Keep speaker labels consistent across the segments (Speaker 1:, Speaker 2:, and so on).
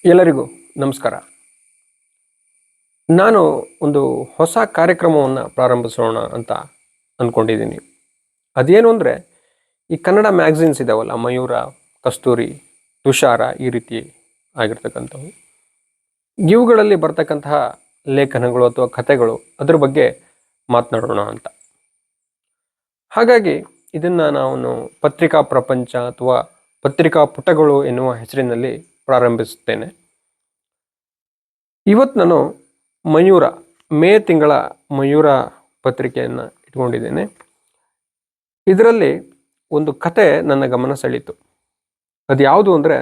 Speaker 1: ಎಲ್ಲರಿಗೂ ನಮಸ್ಕಾರ. ನಾನು ಒಂದು ಹೊಸ ಕಾರ್ಯಕ್ರಮವನ್ನು ಪ್ರಾರಂಭಿಸೋಣ ಅಂತ ಅಂದ್ಕೊಂಡಿದ್ದೀನಿ. ಅದೇನು ಅಂದರೆ, ಈ ಕನ್ನಡ ಮ್ಯಾಗ್ಝಿನ್ಸ್ ಇದ್ದಾವಲ್ಲ, ಮಯೂರ, ಕಸ್ತೂರಿ, ತುಷಾರ, ಈ ರೀತಿ ಆಗಿರ್ತಕ್ಕಂಥವು, ಇವುಗಳಲ್ಲಿ ಬರ್ತಕ್ಕಂತಹ ಲೇಖನಗಳು ಅಥವಾ ಕಥೆಗಳು, ಅದ್ರ ಬಗ್ಗೆ ಮಾತನಾಡೋಣ ಅಂತ. ಹಾಗಾಗಿ ಇದನ್ನು ನಾನು ಪತ್ರಿಕಾ ಪ್ರಪಂಚ ಅಥವಾ ಪತ್ರಿಕಾ ಪುಟಗಳು ಎನ್ನುವ ಹೆಸರಿನಲ್ಲಿ ಪ್ರಾರಂಭಿಸುತ್ತೇನೆ. ಇವತ್ತು ನಾನು ಮಯೂರ, ಮೇ ತಿಂಗಳ ಮಯೂರ ಪತ್ರಿಕೆಯನ್ನು ಇಟ್ಕೊಂಡಿದ್ದೇನೆ. ಇದರಲ್ಲಿ ಒಂದು ಕತೆ ನನ್ನ ಗಮನ ಸೆಳೀತು. ಅದು ಯಾವುದು ಅಂದರೆ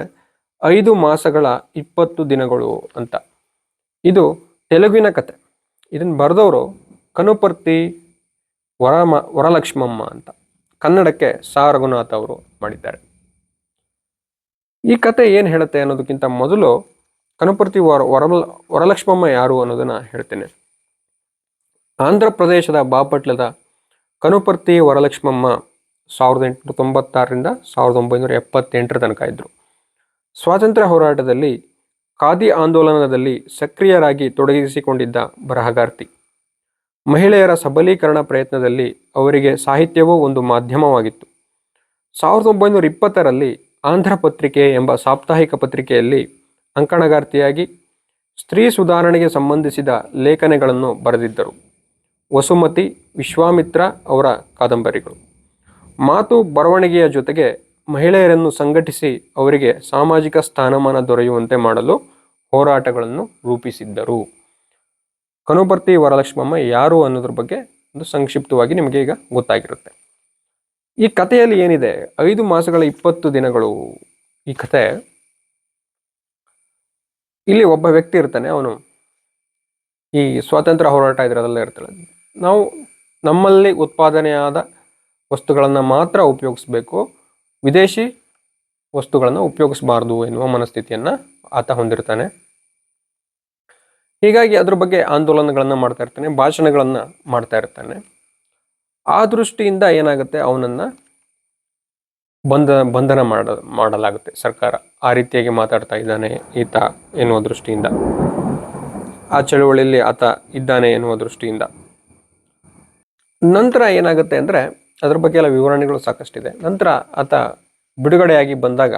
Speaker 1: 5 ಮಾಸಗಳ 20 ದಿನಗಳು ಅಂತ. ಇದು ತೆಲುಗಿನ ಕತೆ. ಇದನ್ನು ಬರೆದವರು ಕನುಪರ್ತಿ ವರಲಕ್ಷ್ಮಮ್ಮ ಅಂತ. ಕನ್ನಡಕ್ಕೆ ಸಾ ರಘುನಾಥ್ ಅವರು ಮಾಡಿದ್ದಾರೆ. ಈ ಕತೆ ಏನು ಹೇಳುತ್ತೆ ಅನ್ನೋದಕ್ಕಿಂತ ಮೊದಲು ಕನುಪರ್ತಿ ವರಲಕ್ಷ್ಮಮ್ಮ ಯಾರು ಅನ್ನೋದನ್ನು ಹೇಳ್ತೇನೆ. ಆಂಧ್ರ ಪ್ರದೇಶದ ಬಾಪಟ್ಲದ ಕನುಪರ್ತಿ ವರಲಕ್ಷ್ಮಮ್ಮ 1896ರಿಂದ 1978 ತನಕ ಇದ್ದರು. ಸ್ವಾತಂತ್ರ್ಯ ಹೋರಾಟದಲ್ಲಿ, ಖಾದಿ ಆಂದೋಲನದಲ್ಲಿ ಸಕ್ರಿಯರಾಗಿ ತೊಡಗಿಸಿಕೊಂಡಿದ್ದ ಬರಹಗಾರ್ತಿ. ಮಹಿಳೆಯರ ಸಬಲೀಕರಣ ಪ್ರಯತ್ನದಲ್ಲಿ ಅವರಿಗೆ ಸಾಹಿತ್ಯವೂ ಒಂದು ಮಾಧ್ಯಮವಾಗಿತ್ತು. 1920ರಲ್ಲಿ ಆಂಧ್ರ ಪತ್ರಿಕೆ ಎಂಬ ಸಾಪ್ತಾಹಿಕ ಪತ್ರಿಕೆಯಲ್ಲಿ ಅಂಕಣಗಾರ್ತಿಯಾಗಿ ಸ್ತ್ರೀ ಸುಧಾರಣೆಗೆ ಸಂಬಂಧಿಸಿದ ಲೇಖನಗಳನ್ನು ಬರೆದಿದ್ದರು. ವಸುಮತಿ, ವಿಶ್ವಾಮಿತ್ರ ಅವರ ಕಾದಂಬರಿಗಳು. ಮಾತು ಬರವಣಿಗೆಯ ಜೊತೆಗೆ ಮಹಿಳೆಯರನ್ನು ಸಂಘಟಿಸಿ ಅವರಿಗೆ ಸಾಮಾಜಿಕ ಸ್ಥಾನಮಾನ ದೊರೆಯುವಂತೆ ಮಾಡಲು ಹೋರಾಟಗಳನ್ನು ರೂಪಿಸಿದ್ದರು. ಕನುಪರ್ತಿ ವರಲಕ್ಷ್ಮಮ್ಮ ಯಾರು ಅನ್ನೋದ್ರ ಬಗ್ಗೆ ಒಂದು ಸಂಕ್ಷಿಪ್ತವಾಗಿ ನಿಮಗೆ ಈಗ ಗೊತ್ತಾಗಿರುತ್ತೆ. ಈ ಕಥೆಯಲ್ಲಿ ಏನಿದೆ, 5 ಮಾಸಗಳ 20 ದಿನಗಳು. ಈ ಕತೆ, ಇಲ್ಲಿ ಒಬ್ಬ ವ್ಯಕ್ತಿ ಇರ್ತಾನೆ. ಅವನು ಈ ಸ್ವಾತಂತ್ರ್ಯ ಹೋರಾಟ ಇದರದೆಲ್ಲ ಇರ್ತಾಳೆ. ನಾವು ನಮ್ಮಲ್ಲಿ ಉತ್ಪಾದನೆಯಾದ ವಸ್ತುಗಳನ್ನು ಮಾತ್ರ ಉಪಯೋಗಿಸ್ಬೇಕು, ವಿದೇಶಿ ವಸ್ತುಗಳನ್ನು ಉಪಯೋಗಿಸಬಾರ್ದು ಎನ್ನುವ ಮನಸ್ಥಿತಿಯನ್ನು ಆತ ಹೊಂದಿರ್ತಾನೆ. ಹೀಗಾಗಿ ಅದ್ರ ಬಗ್ಗೆ ಆಂದೋಲನಗಳನ್ನು ಮಾಡ್ತಾ ಇರ್ತಾನೆ, ಭಾಷಣಗಳನ್ನು ಮಾಡ್ತಾ ಇರ್ತಾನೆ. ಆ ದೃಷ್ಟಿಯಿಂದ ಏನಾಗುತ್ತೆ, ಅವನನ್ನು ಬಂಧನ ಮಾಡಲಾಗುತ್ತೆ ಸರ್ಕಾರ. ಆ ರೀತಿಯಾಗಿ ಮಾತಾಡ್ತಾ ಇದ್ದಾನೆ ಈತ ಎನ್ನುವ ದೃಷ್ಟಿಯಿಂದ, ಆ ಚಳುವಳಿಯಲ್ಲಿ ಆತ ಇದ್ದಾನೆ ಎನ್ನುವ ದೃಷ್ಟಿಯಿಂದ. ನಂತರ ಏನಾಗುತ್ತೆ ಅಂದರೆ, ಅದ್ರ ಬಗ್ಗೆ ಎಲ್ಲ ವಿವರಣೆಗಳು ಸಾಕಷ್ಟಿದೆ. ನಂತರ ಆತ ಬಿಡುಗಡೆಯಾಗಿ ಬಂದಾಗ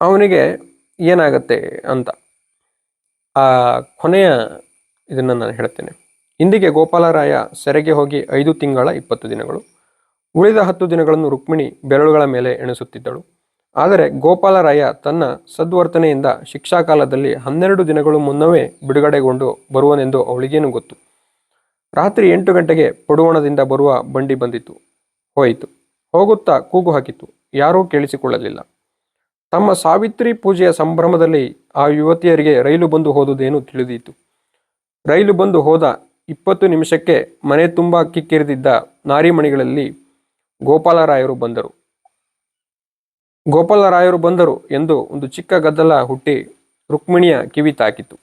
Speaker 1: ಅವನಿಗೆ ಏನಾಗುತ್ತೆ ಅಂತ ಆ ಕೊನೆಯ ಇದನ್ನು ನಾನು ಹೇಳ್ತೇನೆ. ಇಂದಿಗೆ ಗೋಪಾಲರಾಯ ಸೆರೆಗೆ ಹೋಗಿ 5 ತಿಂಗಳ 20 ದಿನಗಳು. ಉಳಿದ 10 ದಿನಗಳನ್ನು ರುಕ್ಮಿಣಿ ಬೆರಳುಗಳ ಮೇಲೆ ಎಣಿಸುತ್ತಿದ್ದಳು. ಆದರೆ ಗೋಪಾಲರಾಯ ತನ್ನ ಸದ್ವರ್ತನೆಯಿಂದ ಶಿಕ್ಷಾಕಾಲದಲ್ಲಿ 12 ದಿನಗಳು ಮುನ್ನವೇ ಬಿಡುಗಡೆಗೊಂಡು ಬರುವನೆಂದು ಅವಳಿಗೇನು ಗೊತ್ತು. ರಾತ್ರಿ 8 ಗಂಟೆಗೆ ಪಡುವಣದಿಂದ ಬರುವ ಬಂಡಿ ಬಂದಿತು, ಹೋಯಿತು. ಹೋಗುತ್ತಾ ಕೂಗು ಹಾಕಿತು, ಯಾರೂ ಕೇಳಿಸಿಕೊಳ್ಳಲಿಲ್ಲ. ತಮ್ಮ ಸಾವಿತ್ರಿ ಪೂಜೆಯ ಸಂಭ್ರಮದಲ್ಲಿ ಆ ಯುವತಿಯರಿಗೆ ರೈಲು ಬಂದು ಹೋದುದೇನು ತಿಳಿದೀತು. ರೈಲು ಬಂದು ಹೋದ 20 ನಿಮಿಷಕ್ಕೆ ಮನೆ ತುಂಬ ಕಿಕ್ಕಿರಿದಿದ್ದ ನಾರಿಮಣಿಗಳಲ್ಲಿ ಗೋಪಾಲರಾಯರು ಬಂದರು ಎಂದು ಒಂದು ಚಿಕ್ಕ ಗದ್ದಲ ಹುಟ್ಟಿ ರುಕ್ಮಿಣಿಯ ಕಿವಿ ತಾಕಿತು.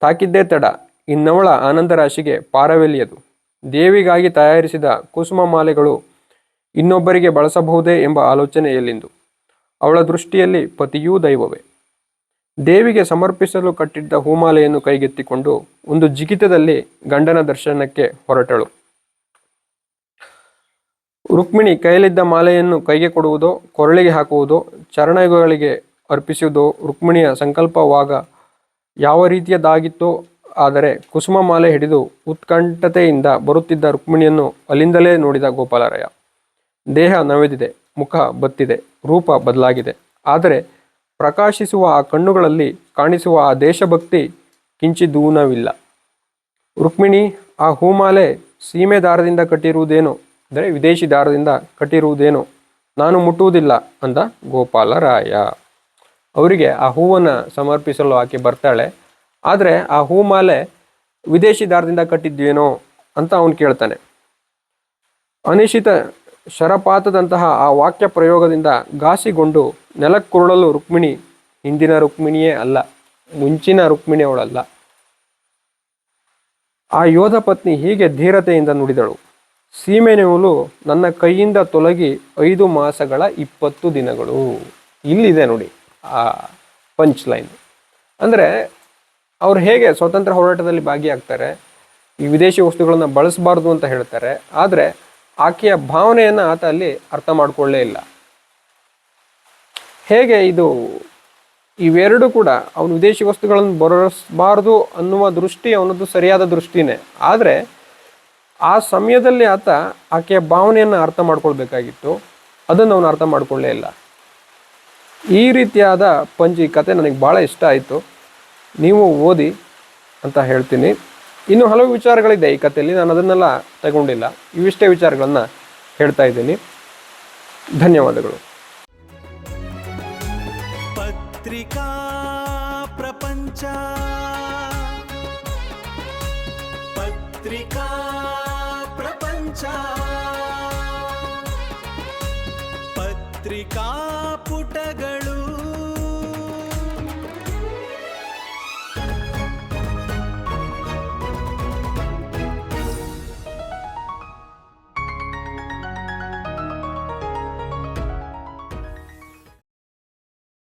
Speaker 1: ತಾಕಿದ್ದೇ ತಡ, ಇನ್ನವಳ ಆನಂದರಾಶಿಗೆ ಪಾರವೆಲ್ಲಿಯದು. ದೇವಿಗಾಗಿ ತಯಾರಿಸಿದ ಕುಸುಮ ಮಾಲೆಗಳು ಇನ್ನೊಬ್ಬರಿಗೆ ಬಳಸಬಹುದೇ ಎಂಬ ಆಲೋಚನೆ ಎಲ್ಲಿಂದು. ಅವಳ ದೃಷ್ಟಿಯಲ್ಲಿ ಪತಿಯೂ ದೈವವೇ. ದೇವಿಗೆ ಸಮರ್ಪಿಸಲು ಕಟ್ಟಿದ್ದ ಹೂಮಾಲೆಯನ್ನು ಕೈಗೆತ್ತಿಕೊಂಡು ಒಂದು ಜಿಗಿತದಲ್ಲಿ ಗಂಡನ ದರ್ಶನಕ್ಕೆ ಹೊರಟಳು. ರುಕ್ಮಿಣಿ ಕೈಯಲ್ಲಿದ್ದ ಮಾಲೆಯನ್ನು ಕೈಗೆ ಕೊಡುವುದೋ, ಕೊರಳಿಗೆ ಹಾಕುವುದೋ, ಚರಣಗಳಿಗೆ ಅರ್ಪಿಸುವುದೋ ರುಕ್ಮಿಣಿಯ ಸಂಕಲ್ಪವಾಗ ಯಾವ ರೀತಿಯದಾಗಿತ್ತೋ. ಆದರೆ ಕುಸುಮ ಮಾಲೆ ಹಿಡಿದು ಉತ್ಕಂಠತೆಯಿಂದ ಬರುತ್ತಿದ್ದ ರುಕ್ಮಿಣಿಯನ್ನು ಅಲ್ಲಿಂದಲೇ ನೋಡಿದ ಗೋಪಾಲರಾಯ. ದೇಹ ನವೆದಿದೆ, ಮುಖ ಬತ್ತಿದೆ, ರೂಪ ಬದಲಾಗಿದೆ. ಆದರೆ ಪ್ರಕಾಶಿಸುವ ಆ ಕಣ್ಣುಗಳಲ್ಲಿ ಕಾಣಿಸುವ ಆ ದೇಶಭಕ್ತಿ ಕಿಂಚಿದೂನವಿಲ್ಲ. ರುಕ್ಮಿಣಿ, ಆ ಹೂಮಾಲೆ ಸೀಮೆ ದಾರದಿಂದ ಕಟ್ಟಿರುವುದೇನೋ, ಅಂದರೆ ವಿದೇಶಿ ದಾರದಿಂದ ಕಟ್ಟಿರುವುದೇನೋ, ನಾನು ಮುಟ್ಟುವುದಿಲ್ಲ ಅಂದ ಗೋಪಾಲರಾಯ. ಅವರಿಗೆ ಆ ಹೂವನ್ನು ಸಮರ್ಪಿಸಲು ಆಕೆ ಬರ್ತಾಳೆ. ಆದರೆ ಆ ಹೂಮಾಲೆ ವಿದೇಶಿ ದಾರದಿಂದ ಕಟ್ಟಿದ್ವೇನೋ ಅಂತ ಅವನು ಕೇಳ್ತಾನೆ. ಅನಿಶ್ಚಿತ ಶರಪಾತದಂತಹ ಆ ವಾಕ್ಯ ಪ್ರಯೋಗದಿಂದ ಘಾಸಿಗೊಂಡು ನೆಲಕ್ಕುರುಳಲು ರುಕ್ಮಿಣಿ ಹಿಂದಿನ ರುಕ್ಮಿಣಿಯೇ ಅಲ್ಲ, ಮುಂಚಿನ ರುಕ್ಮಿಣಿ ಅವಳಲ್ಲ. ಆ ಯೋಧ ಪತ್ನಿ ಹೀಗೆ ಧೀರತೆಯಿಂದ ನುಡಿದಳು, ಸೀಮೆ ನೂಲು ನನ್ನ ಕೈಯಿಂದ ತೊಲಗಿ 5 ಮಾಸಗಳ 20 ದಿನಗಳು. ಇಲ್ಲಿದೆ ನೋಡಿ, ಆ ಪಂಚ್ ಲೈನ್. ಅಂದರೆ ಅವ್ರು ಹೇಗೆ ಸ್ವಾತಂತ್ರ್ಯ ಹೋರಾಟದಲ್ಲಿ ಭಾಗಿಯಾಗ್ತಾರೆ, ಈ ವಿದೇಶಿ ವಸ್ತುಗಳನ್ನು ಬಳಸಬಾರ್ದು ಅಂತ ಹೇಳ್ತಾರೆ, ಆದರೆ ಆಕೆಯ ಭಾವನೆಯನ್ನು ಆತ ಅಲ್ಲಿ ಅರ್ಥ ಮಾಡಿಕೊಳ್ಳೇ ಇಲ್ಲ. ಹೇಗೆ ಇದು ಇವೆರಡು ಕೂಡ ಅವನು ವಿದೇಶಿ ವಸ್ತುಗಳನ್ನು ಬಳಸಬಾರ್ದು ಅನ್ನುವ ದೃಷ್ಟಿ ಅವನದ್ದು ಸರಿಯಾದ ದೃಷ್ಟಿನೇ, ಆದರೆ ಆ ಸಮಯದಲ್ಲಿ ಆತ ಆಕೆಯ ಭಾವನೆಯನ್ನು ಅರ್ಥ ಮಾಡ್ಕೊಳ್ಬೇಕಾಗಿತ್ತು, ಅದನ್ನು ಅವನು ಅರ್ಥ ಮಾಡಿಕೊಳ್ಳೇ ಇಲ್ಲ. ಈ ರೀತಿಯಾದ ಈ ಕತೆ ನನಗೆ ಭಾಳ ಇಷ್ಟ ಆಯಿತು, ನೀವು ಓದಿ ಅಂತ ಹೇಳ್ತೀನಿ. ಇನ್ನೂ ಹಲವು ವಿಚಾರಗಳಿದೆ ಈ ಕಥೆಯಲ್ಲಿ, ನಾನು ಅದನ್ನೆಲ್ಲ ತಗೊಂಡಿಲ್ಲ, ಇವಿಷ್ಟೇ ವಿಚಾರಗಳನ್ನು ಹೇಳ್ತಾ ಇದ್ದೀನಿ. ಧನ್ಯವಾದಗಳು.
Speaker 2: ಪತ್ರಿಕಾ ಪ್ರಪಂಚ, ಪತ್ರಿಕಾ ಪ್ರಪಂಚ, ಪತ್ರಿಕಾ